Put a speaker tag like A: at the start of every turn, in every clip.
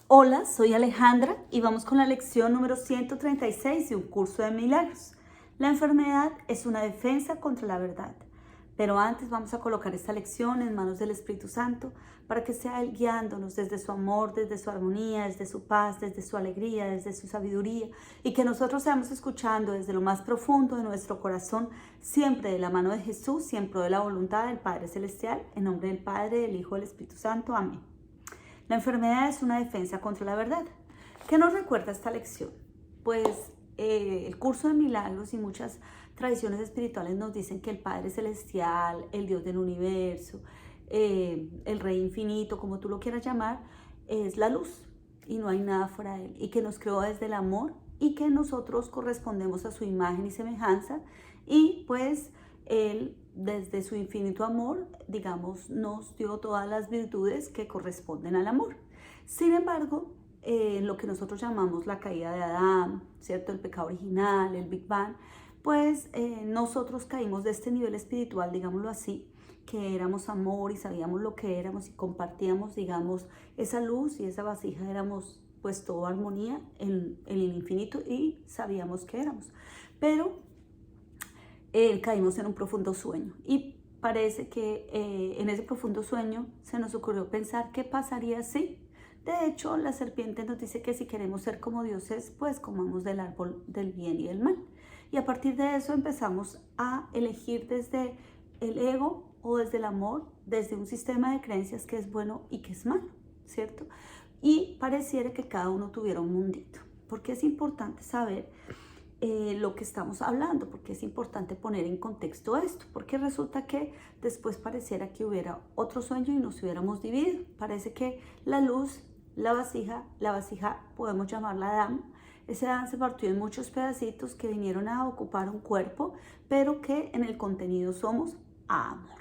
A: Hola, soy Alejandra y vamos con la lección número 136 de un curso de milagros. La enfermedad es una defensa contra la verdad. Pero antes vamos a colocar esta lección en manos del Espíritu Santo para que sea Él guiándonos desde su amor, desde su armonía, desde su paz, desde su alegría, desde su sabiduría, y que nosotros seamos escuchando desde lo más profundo de nuestro corazón, siempre de la mano de Jesús, siempre de la voluntad del Padre Celestial, en nombre del Padre, del Hijo y del Espíritu Santo. Amén. La enfermedad es una defensa contra la verdad. ¿Qué nos recuerda esta lección? Pues el curso de milagros y muchas tradiciones espirituales nos dicen que el Padre Celestial, el Dios del universo, el Rey infinito, como tú lo quieras llamar, es la luz y no hay nada fuera de Él, y que nos creó desde el amor y que nosotros correspondemos a su imagen y semejanza, y pues Él, desde su infinito amor, digamos, nos dio todas las virtudes que corresponden al amor. Sin embargo, lo que nosotros llamamos la caída de Adán, ¿cierto? El pecado original, el Big Bang, pues nosotros caímos de este nivel espiritual, digámoslo así, que éramos amor y sabíamos lo que éramos y compartíamos, digamos, esa luz y esa vasija, éramos pues toda armonía en el infinito y sabíamos que éramos. Pero caímos en un profundo sueño y parece que en ese profundo sueño se nos ocurrió pensar qué pasaría si. De hecho, la serpiente nos dice que si queremos ser como dioses, pues comamos del árbol del bien y del mal. Y a partir de eso empezamos a elegir desde el ego o desde el amor, desde un sistema de creencias que es bueno y que es malo, ¿cierto? Y pareciera que cada uno tuviera un mundito. Porque es importante saber lo que estamos hablando, porque es importante poner en contexto esto, porque resulta que después pareciera que hubiera otro sueño y nos hubiéramos dividido. Parece que la luz, la vasija podemos llamarla Adán. Ese Adán se partió en muchos pedacitos que vinieron a ocupar un cuerpo, pero que en el contenido somos amor.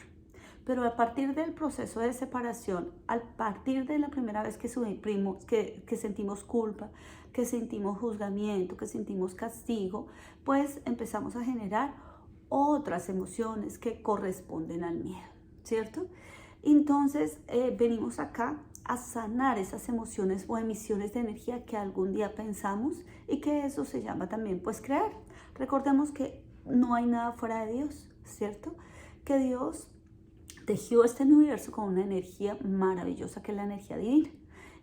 A: Pero a partir del proceso de separación, a partir de la primera vez que suprimos, que sentimos culpa, que sentimos juzgamiento, que sentimos castigo, pues empezamos a generar otras emociones que corresponden al miedo, ¿cierto? Entonces venimos acá a sanar esas emociones o emisiones de energía que algún día pensamos, y que eso se llama también pues crear. Recordemos que no hay nada fuera de Dios, ¿cierto? Que Dios tejió este universo con una energía maravillosa que es la energía divina,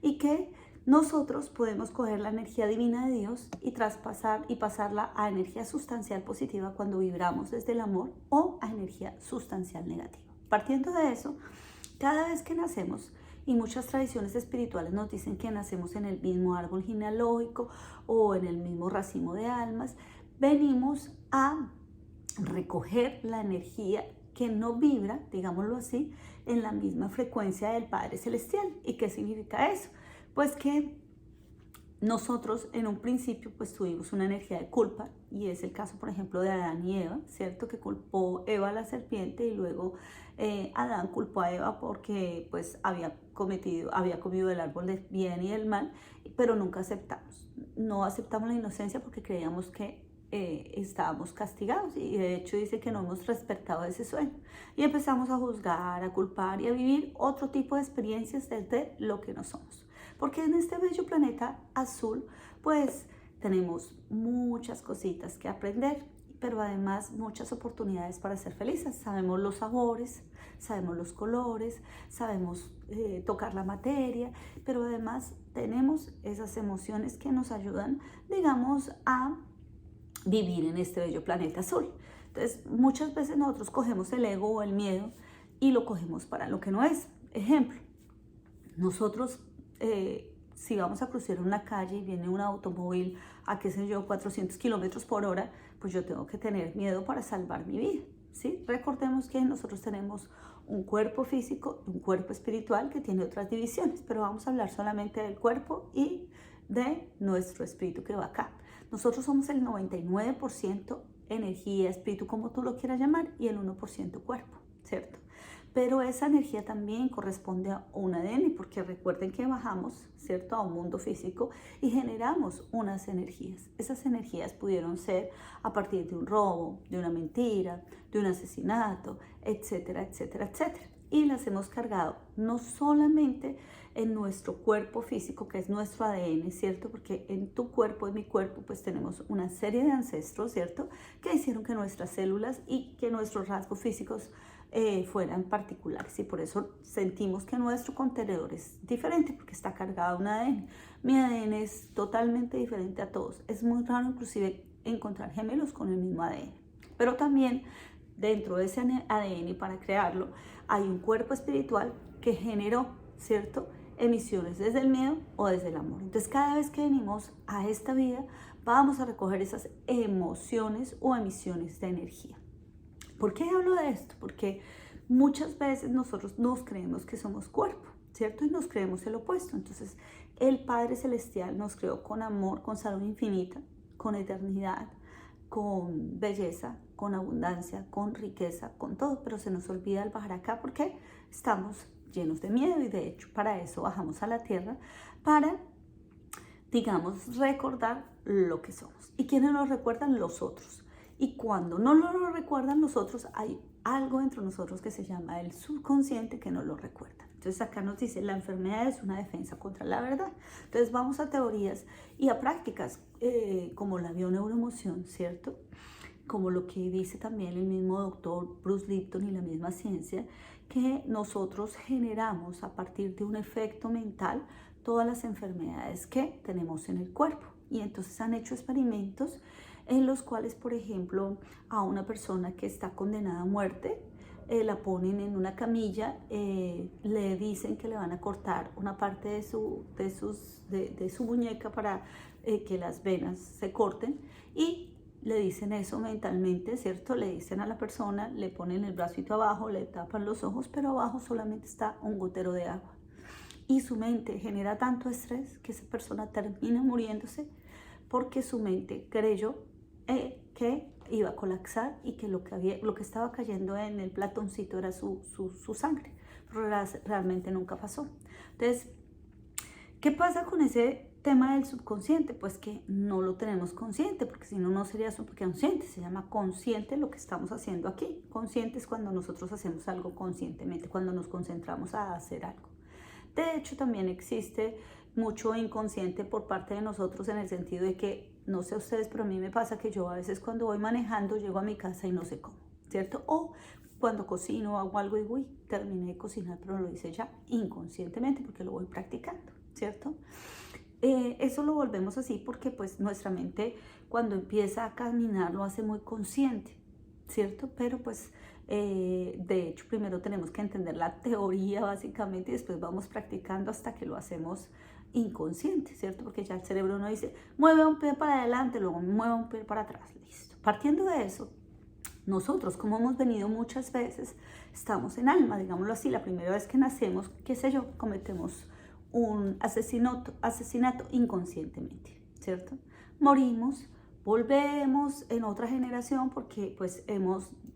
A: y que nosotros podemos coger la energía divina de Dios y traspasar y pasarla a energía sustancial positiva cuando vibramos desde el amor, o a energía sustancial negativa. Partiendo de eso, cada vez que nacemos, y muchas tradiciones espirituales nos dicen que nacemos en el mismo árbol genealógico o en el mismo racimo de almas, venimos a recoger la energía que no vibra, digámoslo así, en la misma frecuencia del Padre Celestial. ¿Y qué significa eso? Pues que nosotros en un principio pues tuvimos una energía de culpa, y es el caso por ejemplo de Adán y Eva, ¿cierto? Que culpó Eva a la serpiente, y luego Adán culpó a Eva porque pues había comido del árbol del bien y del mal, pero nunca aceptamos. No aceptamos la inocencia porque creíamos que estábamos castigados, y de hecho dice que no hemos respetado ese sueño, y empezamos a juzgar, a culpar y a vivir otro tipo de experiencias desde lo que no somos, porque en este bello planeta azul pues tenemos muchas cositas que aprender, pero además muchas oportunidades para ser felices. Sabemos los sabores, sabemos los colores, sabemos tocar la materia, pero además tenemos esas emociones que nos ayudan, digamos, a vivir en este bello planeta azul. Entonces, muchas veces nosotros cogemos el ego o el miedo y lo cogemos para lo que no es. Ejemplo, nosotros si vamos a cruzar una calle y viene un automóvil a, qué sé yo, 400 kilómetros por hora, pues yo tengo que tener miedo para salvar mi vida, ¿sí? Recordemos que nosotros tenemos un cuerpo físico y un cuerpo espiritual que tiene otras divisiones, pero vamos a hablar solamente del cuerpo y de nuestro espíritu que va acá. Nosotros somos el 99% energía, espíritu, como tú lo quieras llamar, y el 1% cuerpo, ¿cierto? Pero esa energía también corresponde a un ADN, porque recuerden que bajamos, ¿cierto?, a un mundo físico y generamos unas energías. Esas energías pudieron ser a partir de un robo, de una mentira, de un asesinato, etcétera, etcétera, etcétera. Y las hemos cargado no solamente en nuestro cuerpo físico, que es nuestro ADN, ¿cierto? Porque en tu cuerpo, en mi cuerpo, pues tenemos una serie de ancestros, ¿cierto? Que hicieron que nuestras células y que nuestros rasgos físicos fueran particulares, y por eso sentimos que nuestro contenedor es diferente, porque está cargado de un ADN. Mi ADN es totalmente diferente a todos. Es muy raro inclusive encontrar gemelos con el mismo ADN, pero también dentro de ese ADN, para crearlo, hay un cuerpo espiritual que generó, ¿cierto?, emisiones desde el miedo o desde el amor. Entonces, cada vez que venimos a esta vida, vamos a recoger esas emociones o emisiones de energía. ¿Por qué hablo de esto? Porque muchas veces nosotros nos creemos que somos cuerpo, ¿cierto? Y nos creemos el opuesto. Entonces, el Padre Celestial nos creó con amor, con salud infinita, con eternidad, con belleza, con abundancia, con riqueza, con todo, pero se nos olvida al bajar acá porque estamos llenos de miedo, y de hecho para eso bajamos a la tierra, para, digamos, recordar lo que somos. ¿Y quiénes nos recuerdan? Los otros. Y cuando no lo recuerdan los otros, hay algo dentro de nosotros que se llama el subconsciente que no lo recuerda. Entonces acá nos dice, la enfermedad es una defensa contra la verdad. Entonces vamos a teorías y a prácticas como la bioneuroemoción, ¿cierto? Como lo que dice también el mismo doctor Bruce Lipton y la misma ciencia, que nosotros generamos a partir de un efecto mental todas las enfermedades que tenemos en el cuerpo. Y entonces han hecho experimentos en los cuales, por ejemplo, a una persona que está condenada a muerte, la ponen en una camilla, le dicen que le van a cortar una parte de su muñeca para que las venas se corten, y le dicen eso mentalmente, ¿cierto? Le dicen a la persona, le ponen el bracito abajo, le tapan los ojos, pero abajo solamente está un gotero de agua. Y su mente genera tanto estrés que esa persona termina muriéndose, porque su mente creyó que iba a colapsar y que lo que estaba cayendo en el platoncito era su sangre, pero realmente nunca pasó. Entonces, ¿qué pasa con ese tema del subconsciente? Pues que no lo tenemos consciente, porque si no, no sería subconsciente, se llama consciente lo que estamos haciendo aquí. Consciente es cuando nosotros hacemos algo conscientemente, cuando nos concentramos a hacer algo. De hecho, también existe mucho inconsciente por parte de nosotros, en el sentido de que, no sé ustedes, pero a mí me pasa que yo a veces cuando voy manejando llego a mi casa y no sé cómo, ¿cierto? O cuando cocino o hago algo y uy, terminé de cocinar, pero lo hice ya inconscientemente porque lo voy practicando, ¿cierto? Eso lo volvemos así porque pues nuestra mente, cuando empieza a caminar, lo hace muy consciente, ¿cierto? Pero pues de hecho primero tenemos que entender la teoría básicamente, y después vamos practicando hasta que lo hacemos inconsciente, ¿cierto? Porque ya el cerebro no dice, mueve un pie para adelante, luego mueve un pie para atrás, listo. Partiendo de eso, nosotros, como hemos venido muchas veces, estamos en alma, digámoslo así. La primera vez que nacemos, qué sé yo, cometemos un asesinato inconscientemente, ¿cierto? Morimos, volvemos en otra generación porque pues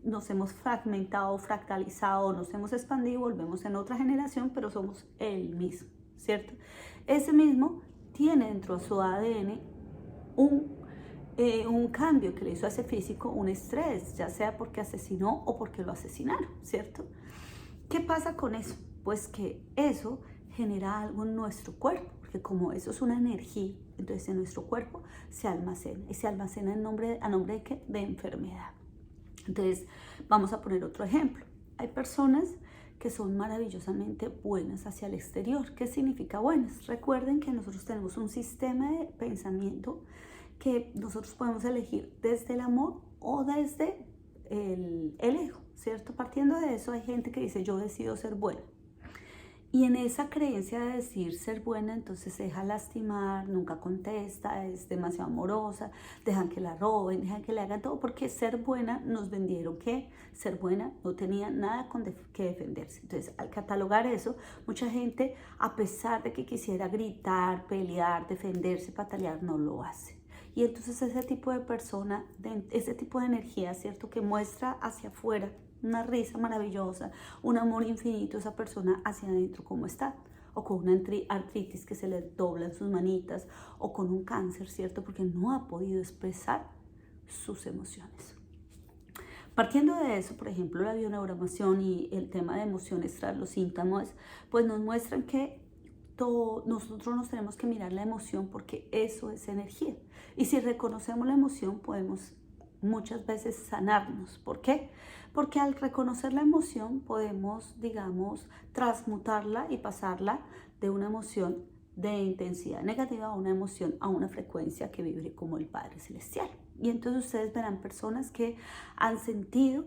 A: nos hemos fragmentado, fractalizado, nos hemos expandido, volvemos en otra generación, pero somos el mismo, ¿cierto? Ese mismo tiene dentro de su ADN un cambio que le hizo a ese físico, un estrés, ya sea porque asesinó o porque lo asesinaron, ¿cierto? ¿Qué pasa con eso? Pues que eso genera algo en nuestro cuerpo, porque como eso es una energía, entonces en nuestro cuerpo se almacena, y se almacena a nombre de ¿qué? De enfermedad. Entonces, vamos a poner otro ejemplo. Hay personas que son maravillosamente buenas hacia el exterior. ¿Qué significa buenas? Recuerden que nosotros tenemos un sistema de pensamiento que nosotros podemos elegir desde el amor o desde el ego, ¿cierto? Partiendo de eso, hay gente que dice, yo decido ser buena. Y en esa creencia de decir ser buena, entonces se deja lastimar, nunca contesta, es demasiado amorosa, dejan que la roben, dejan que le hagan todo, porque ser buena nos vendieron que ser buena no tenía nada que defenderse. Entonces, al catalogar eso, mucha gente, a pesar de que quisiera gritar, pelear, defenderse, patalear, no lo hace. Y entonces ese tipo de persona, ese tipo de energía, ¿cierto?, que muestra hacia afuera una risa maravillosa, un amor infinito, esa persona hacia adentro cómo está, o con una artritis que se le doblan sus manitas, o con un cáncer, ¿cierto?, porque no ha podido expresar sus emociones. Partiendo de eso, por ejemplo, la bioneuroemoción y el tema de emociones tras los síntomas, pues nos muestran que nosotros nos tenemos que mirar la emoción porque eso es energía. Y si reconocemos la emoción, podemos muchas veces sanarnos. ¿Por qué? Porque al reconocer la emoción podemos, digamos, transmutarla y pasarla de una emoción de intensidad negativa a una emoción, a una frecuencia que vibre como el Padre Celestial. Y entonces ustedes verán personas que han sentido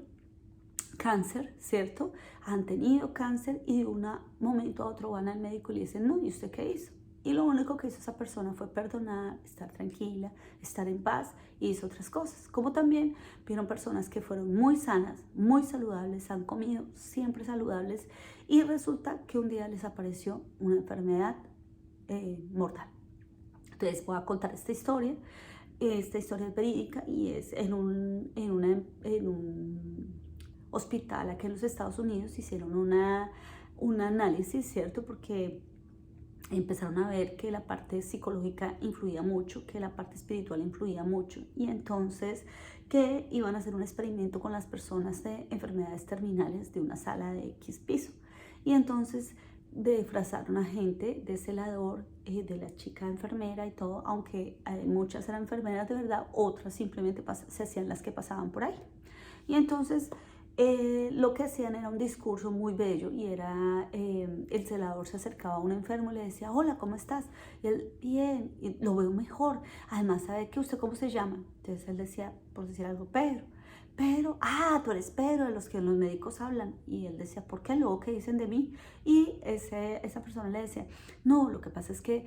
A: cáncer, ¿cierto? Han tenido cáncer y de un momento a otro van al médico y le dicen, no, ¿y usted qué hizo? Y lo único que hizo esa persona fue perdonar, estar tranquila, estar en paz y hizo otras cosas. Como también vieron personas que fueron muy sanas, muy saludables, han comido siempre saludables y resulta que un día les apareció una enfermedad mortal. Entonces voy a contar esta historia. Esta historia es verídica y es en un hospital aquí en los Estados Unidos. Hicieron un análisis, ¿cierto? Porque empezaron a ver que la parte psicológica influía mucho, que la parte espiritual influía mucho y entonces que iban a hacer un experimento con las personas de enfermedades terminales de una sala de X piso. Y entonces disfrazaron a gente de celador, de la chica enfermera y todo, aunque muchas eran enfermeras de verdad, otras simplemente se hacían las que pasaban por ahí. Y entonces lo que hacían era un discurso muy bello y era, el celador se acercaba a un enfermo y le decía, hola, ¿cómo estás? Y él, bien, y lo veo mejor. Además, ¿sabe que usted cómo se llama? Entonces él decía, por decir algo, Pedro. Pedro, tú eres Pedro, de los que los médicos hablan. Y él decía, ¿por qué? Luego, ¿qué dicen de mí? Y esa persona le decía, no, lo que pasa es que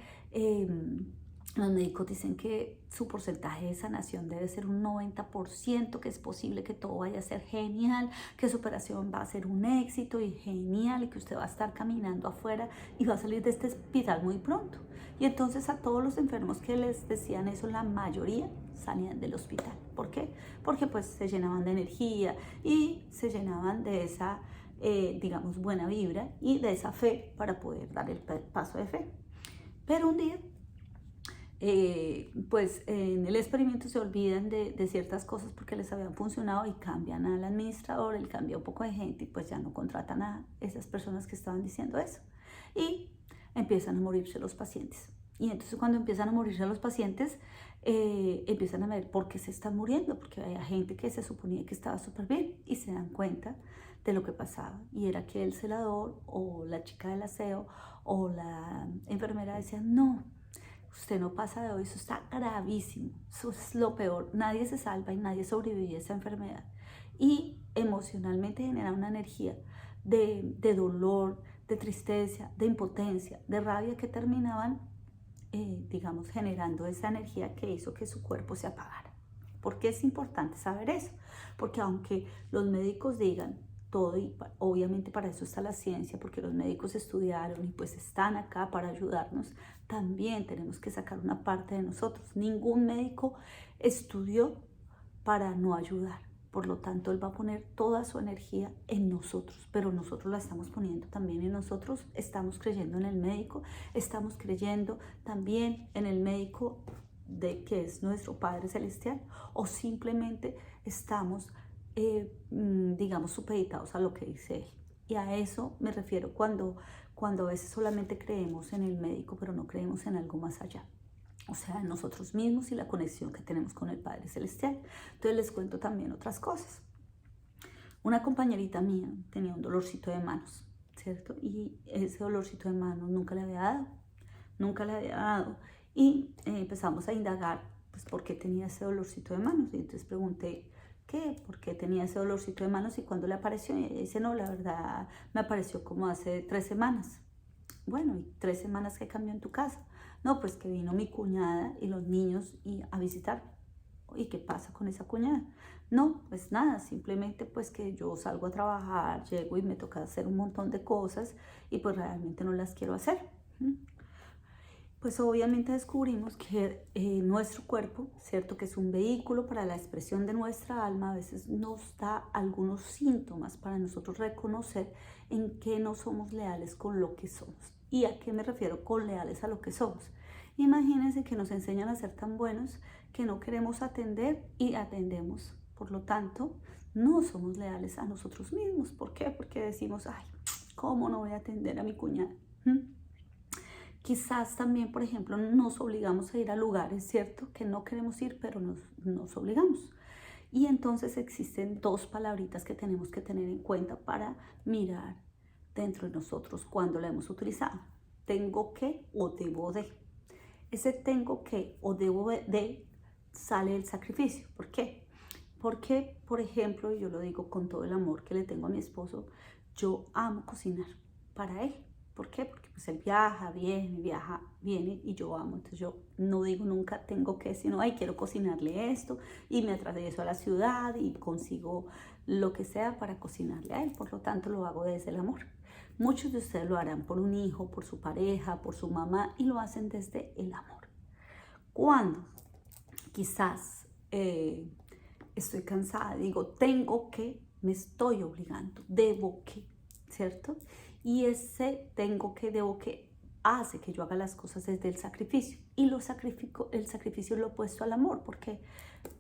A: los médicos dicen que su porcentaje de sanación debe ser un 90%, que es posible que todo vaya a ser genial, que su operación va a ser un éxito y genial y que usted va a estar caminando afuera y va a salir de este hospital muy pronto. Y entonces a todos los enfermos que les decían eso, la mayoría salían del hospital. ¿Por qué? Porque pues se llenaban de energía y se llenaban de esa, digamos, buena vibra y de esa fe para poder dar el paso de fe. Pero un día pues en el experimento se olvidan de ciertas cosas porque les habían funcionado y cambian al administrador, él cambia un poco de gente y pues ya no contratan a esas personas que estaban diciendo eso. Y empiezan a morirse los pacientes. Y entonces cuando empiezan a morirse los pacientes, empiezan a ver por qué se están muriendo, porque había gente que se suponía que estaba súper bien y se dan cuenta de lo que pasaba. Y era que el celador o la chica del aseo o la enfermera decían, no, usted no pasa de hoy, eso está gravísimo, eso es lo peor, nadie se salva y nadie sobrevive a esa enfermedad. Y emocionalmente genera una energía de dolor, de tristeza, de impotencia, de rabia que terminaban, digamos, generando esa energía que hizo que su cuerpo se apagara. ¿Por qué es importante saber eso? Porque aunque los médicos digan todo, y obviamente para eso está la ciencia, porque los médicos estudiaron y pues están acá para ayudarnos, también tenemos que sacar una parte de nosotros. Ningún médico estudió para no ayudar. Por lo tanto, él va a poner toda su energía en nosotros, pero nosotros la estamos poniendo también en nosotros. Estamos creyendo en el médico, estamos creyendo también en el médico de que es nuestro Padre Celestial, o simplemente estamos, digamos, supeditados a lo que dice Él. Y a eso me refiero cuando a veces solamente creemos en el médico, pero no creemos en algo más allá. O sea, en nosotros mismos y la conexión que tenemos con el Padre Celestial. Entonces les cuento también otras cosas. Una compañerita mía tenía un dolorcito de manos, ¿cierto? Y ese dolorcito de manos nunca le había dado. Y empezamos a indagar, pues, por qué tenía ese dolorcito de manos. Y entonces pregunté, ¿por qué tenía ese dolorcito de manos y cuándo le apareció? Y ella dice, no, la verdad, me apareció como hace 3 semanas. Bueno, ¿y 3 semanas qué cambió en tu casa? No, pues que vino mi cuñada y los niños a visitar. ¿Y qué pasa con esa cuñada? No, pues nada, simplemente pues que yo salgo a trabajar, llego y me toca hacer un montón de cosas y pues realmente no las quiero hacer. Pues obviamente descubrimos que nuestro cuerpo, ¿cierto? Que es un vehículo para la expresión de nuestra alma, a veces nos da algunos síntomas para nosotros reconocer en qué no somos leales con lo que somos. ¿Y a qué me refiero con leales a lo que somos? Imagínense que nos enseñan a ser tan buenos que no queremos atender y atendemos. Por lo tanto, no somos leales a nosotros mismos. ¿Por qué? Porque decimos, ay, ¿cómo no voy a atender a mi cuñada? Quizás también, por ejemplo, nos obligamos a ir a lugares, ¿cierto? Que no queremos ir, pero nos obligamos. Y entonces existen dos palabritas que tenemos que tener en cuenta para mirar dentro de nosotros cuando la hemos utilizado. Tengo que o debo de. Ese tengo que o debo de sale el sacrificio. ¿Por qué? Porque, por ejemplo, y yo lo digo con todo el amor que le tengo a mi esposo, yo amo cocinar para él. ¿Por qué? Porque pues él viaja, viene y yo amo. Entonces yo no digo nunca tengo que, sino, ay, quiero cocinarle esto y me atravieso a la ciudad y consigo lo que sea para cocinarle a él. Por lo tanto, lo hago desde el amor. Muchos de ustedes lo harán por un hijo, por su pareja, por su mamá y lo hacen desde el amor. Cuando quizás estoy cansada, digo, tengo que, me estoy obligando, debo que, ¿cierto? Y ese tengo que, debo que, hace que yo haga las cosas desde el sacrificio. Y el sacrificio es lo opuesto al amor. ¿Por qué?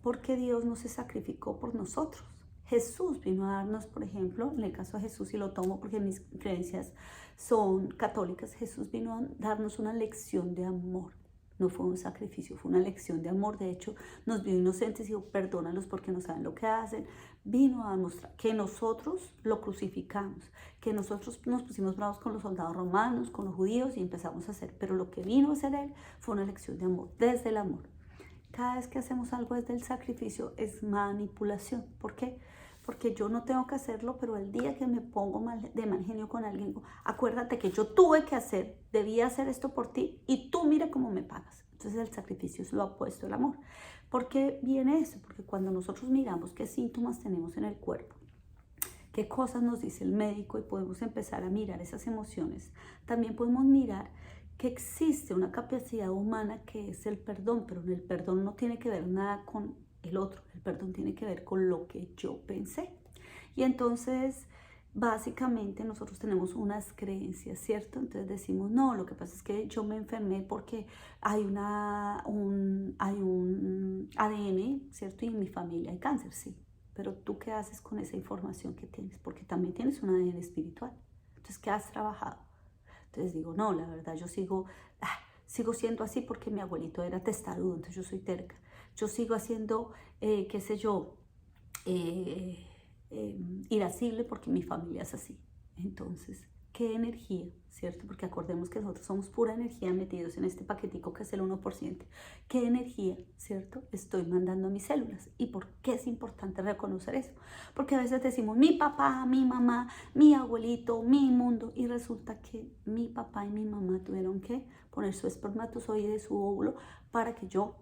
A: Porque Dios no se sacrificó por nosotros. Jesús vino a darnos, por ejemplo, en el caso de Jesús, y lo tomo porque mis creencias son católicas, Jesús vino a darnos una lección de amor. No fue un sacrificio, fue una lección de amor. De hecho, nos vio inocentes y dijo, perdónalos porque no saben lo que hacen. Vino a demostrar que nosotros lo crucificamos, que nosotros nos pusimos bravos con los soldados romanos, con los judíos y empezamos a hacer. Pero lo que vino a hacer Él fue una lección de amor, desde el amor. Cada vez que hacemos algo desde el sacrificio es manipulación. ¿Por qué? Porque yo no tengo que hacerlo, pero el día que me pongo de mal genio con alguien, acuérdate que yo tuve que hacer, debía hacer esto por ti y tú mira cómo me pagas. Entonces el sacrificio es lo opuesto al amor. ¿Por qué viene eso? Porque cuando nosotros miramos qué síntomas tenemos en el cuerpo, qué cosas nos dice el médico y podemos empezar a mirar esas emociones, también podemos mirar que existe una capacidad humana que es el perdón, pero el perdón no tiene que ver nada con el otro, el perdón tiene que ver con lo que yo pensé. Y entonces, básicamente nosotros tenemos unas creencias, ¿cierto? Entonces decimos, no, lo que pasa es que yo me enfermé porque hay un ADN, ¿cierto? Y en mi familia hay cáncer, sí. Pero tú, ¿qué haces con esa información que tienes? Porque también tienes un ADN espiritual. Entonces, ¿qué has trabajado? Entonces digo, no, la verdad, yo sigo siendo así porque mi abuelito era testarudo, entonces yo soy terca. Yo sigo haciendo, qué sé yo, irascible porque mi familia es así. Entonces, ¿qué energía, cierto? Porque acordemos que nosotros somos pura energía metidos en este paquetico que es el 1%. ¿Qué energía, cierto, estoy mandando a mis células? ¿Y por qué es importante reconocer eso? Porque a veces decimos mi papá, mi mamá, mi abuelito, mi mundo, y resulta que mi papá y mi mamá tuvieron que poner su espermatozoide, su óvulo, para que yo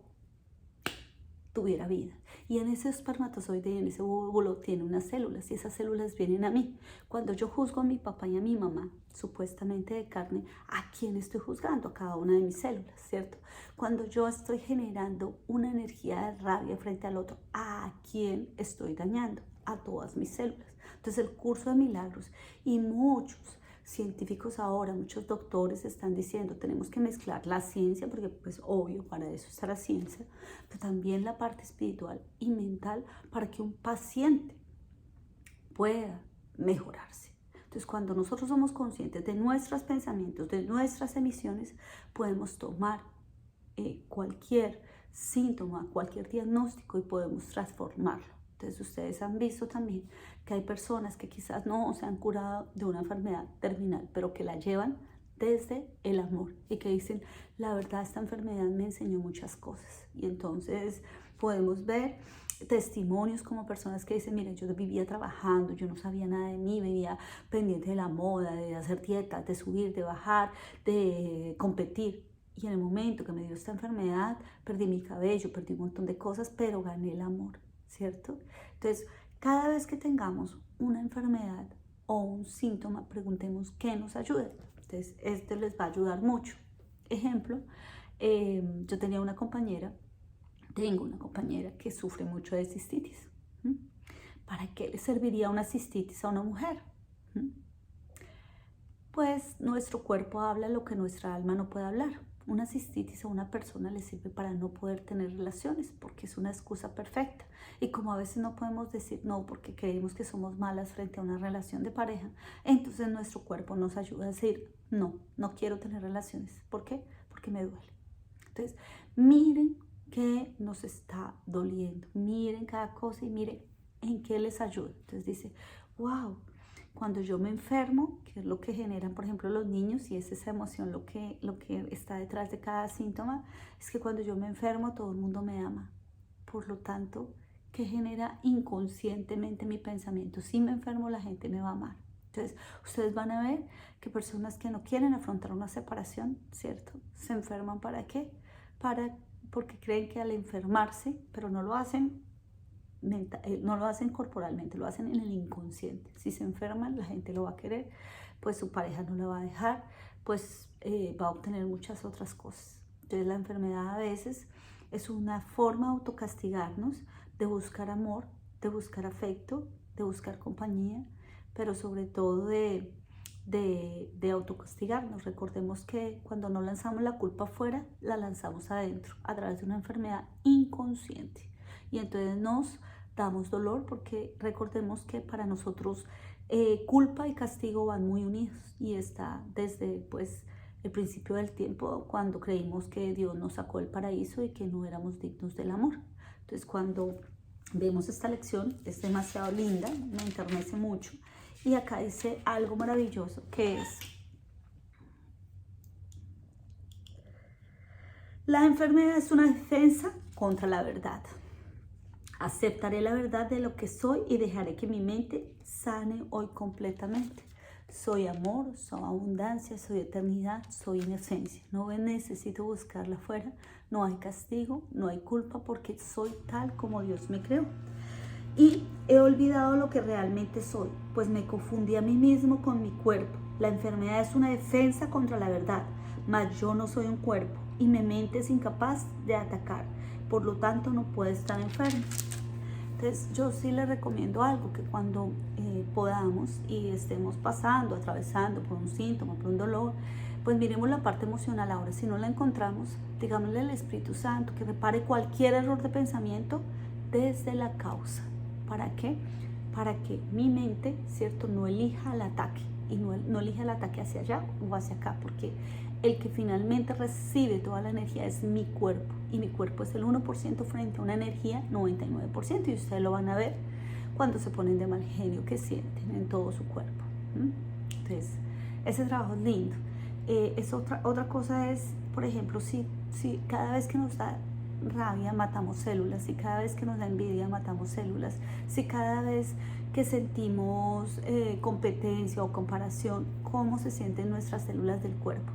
A: tuviera vida. Y en ese espermatozoide y en ese óvulo tiene unas células y esas células vienen a mí. Cuando yo juzgo a mi papá y a mi mamá, supuestamente de carne, ¿a quién estoy juzgando? A cada una de mis células, ¿cierto? Cuando yo estoy generando una energía de rabia frente al otro, ¿a quién estoy dañando? A todas mis células. Entonces el curso de milagros y muchos científicos ahora, muchos doctores están diciendo, tenemos que mezclar la ciencia, porque pues obvio, para eso está la ciencia, pero también la parte espiritual y mental para que un paciente pueda mejorarse. Entonces, cuando nosotros somos conscientes de nuestros pensamientos, de nuestras emisiones, podemos tomar cualquier síntoma, cualquier diagnóstico y podemos transformarlo. Entonces ustedes han visto también que hay personas que quizás no se han curado de una enfermedad terminal, pero que la llevan desde el amor y que dicen, la verdad, esta enfermedad me enseñó muchas cosas. Y entonces podemos ver testimonios como personas que dicen, mire, yo vivía trabajando, yo no sabía nada de mí, vivía pendiente de la moda, de hacer dieta, de subir, de bajar, de competir. Y en el momento que me dio esta enfermedad, perdí mi cabello, perdí un montón de cosas, pero gané el amor, ¿cierto? Entonces, cada vez que tengamos una enfermedad o un síntoma, preguntemos qué nos ayuda. Entonces, esto les va a ayudar mucho. Ejemplo, yo tengo una compañera que sufre mucho de cistitis. ¿Para qué le serviría una cistitis a una mujer? Pues nuestro cuerpo habla lo que nuestra alma no puede hablar. una cistitis a una persona le sirve para no poder tener relaciones, porque es una excusa perfecta. Y como a veces no podemos decir no porque creemos que somos malas frente a una relación de pareja, entonces nuestro cuerpo nos ayuda a decir no, no quiero tener relaciones. ¿Por qué? Porque me duele. Entonces, miren qué nos está doliendo, miren cada cosa y miren en qué les ayuda. Entonces dice, wow, cuando yo me enfermo, que es lo que generan, por ejemplo, los niños, y es esa emoción lo que está detrás de cada síntoma, es que cuando yo me enfermo todo el mundo me ama. Por lo tanto, ¿qué genera inconscientemente mi pensamiento? Si me enfermo, la gente me va a amar. Entonces, ustedes van a ver que personas que no quieren afrontar una separación, ¿cierto? Se enferman ¿para qué? Porque creen que al enfermarse, pero no lo hacen no lo hacen corporalmente, lo hacen en el inconsciente. Si se enferman, la gente lo va a querer, pues su pareja no la va a dejar, pues va a obtener muchas otras cosas. Entonces la enfermedad a veces es una forma de autocastigarnos, de buscar amor, de buscar afecto, de buscar compañía, pero sobre todo de autocastigarnos. Recordemos que cuando no lanzamos la culpa afuera, la lanzamos adentro, a través de una enfermedad inconsciente. Y entonces nos damos dolor porque recordemos que para nosotros culpa y castigo van muy unidos y está desde pues el principio del tiempo, cuando creímos que Dios nos sacó del paraíso y que no éramos dignos del amor. Entonces cuando vemos esta lección es demasiado linda, me enternece mucho, y acá dice algo maravilloso que es: la enfermedad es una defensa contra la verdad. Aceptaré la verdad de lo que soy y dejaré que mi mente sane hoy completamente. Soy amor, soy abundancia, soy eternidad, soy inocencia. No necesito buscarla afuera, no hay castigo, no hay culpa, porque soy tal como Dios me creó. Y he olvidado lo que realmente soy, pues me confundí a mí mismo con mi cuerpo. La enfermedad es una defensa contra la verdad, mas yo no soy un cuerpo y mi mente es incapaz de atacar. Por lo tanto, no puede estar enfermo. Entonces, yo sí les recomiendo algo, que cuando podamos y estemos pasando, atravesando por un síntoma, por un dolor, pues miremos la parte emocional. Ahora, si no la encontramos, digámosle al Espíritu Santo que repare cualquier error de pensamiento desde la causa. ¿Para qué? Para que mi mente, ¿cierto?, no elija el ataque, y no elija el ataque hacia allá o hacia acá, porque el que finalmente recibe toda la energía es mi cuerpo, y mi cuerpo es el 1% frente a una energía 99%, y ustedes lo van a ver cuando se ponen de mal genio, que sienten en todo su cuerpo. Entonces, ese trabajo es lindo. Otra cosa es, por ejemplo, si cada vez que nos da rabia matamos células, si cada vez que nos da envidia matamos células, si cada vez que sentimos competencia o comparación, ¿cómo se sienten nuestras células del cuerpo?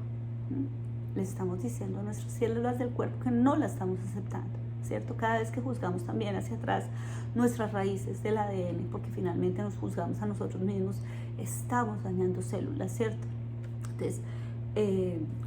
A: Le estamos diciendo a nuestras células del cuerpo que no la estamos aceptando, ¿cierto? Cada vez que juzgamos también hacia atrás nuestras raíces del ADN, porque finalmente nos juzgamos a nosotros mismos, estamos dañando células, ¿cierto? Entonces,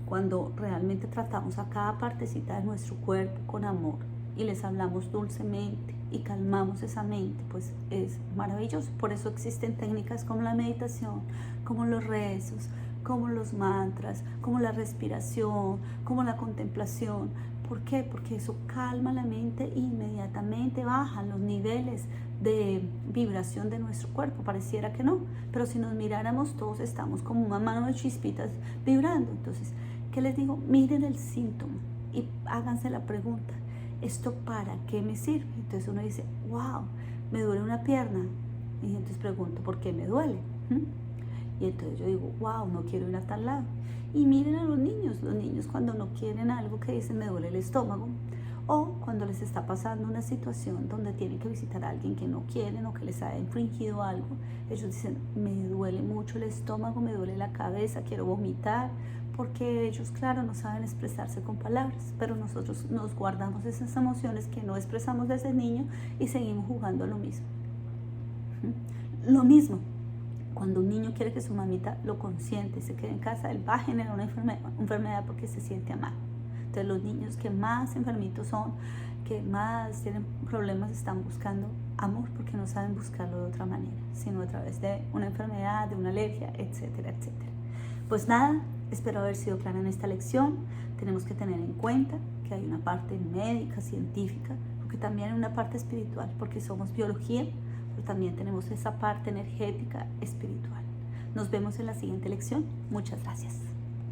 A: cuando realmente tratamos a cada partecita de nuestro cuerpo con amor y les hablamos dulcemente y calmamos esa mente, pues es maravilloso. Por eso existen técnicas como la meditación, como los rezos, como los mantras, como la respiración, como la contemplación. ¿Por qué? Porque eso calma la mente e inmediatamente bajan los niveles de vibración de nuestro cuerpo. Pareciera que no, pero si nos miráramos todos estamos como una mano de chispitas vibrando. Entonces, ¿qué les digo? Miren el síntoma y háganse la pregunta: ¿esto para qué me sirve? Entonces uno dice, wow, me duele una pierna. Y entonces pregunto, ¿por qué me duele? Y entonces yo digo, wow, no quiero ir a tal lado. Y miren a los niños cuando no quieren algo, que dicen me duele el estómago, o cuando les está pasando una situación donde tienen que visitar a alguien que no quieren o que les ha infringido algo, ellos dicen, me duele mucho el estómago, me duele la cabeza, quiero vomitar, porque ellos, claro, no saben expresarse con palabras, pero nosotros nos guardamos esas emociones que no expresamos desde niño y seguimos jugando a lo mismo. Lo mismo. Cuando un niño quiere que su mamita lo consiente y se quede en casa, él va a generar una enfermedad porque se siente amado. Entonces los niños que más enfermitos son, que más tienen problemas, están buscando amor porque no saben buscarlo de otra manera, sino a través de una enfermedad, de una alergia, etcétera, etcétera. Pues nada, Espero haber sido clara en esta lección. Tenemos que tener en cuenta que hay una parte médica, científica, porque también hay una parte espiritual, porque somos biología, pero también tenemos esa parte energética, espiritual. Nos vemos en la siguiente lección. Muchas gracias.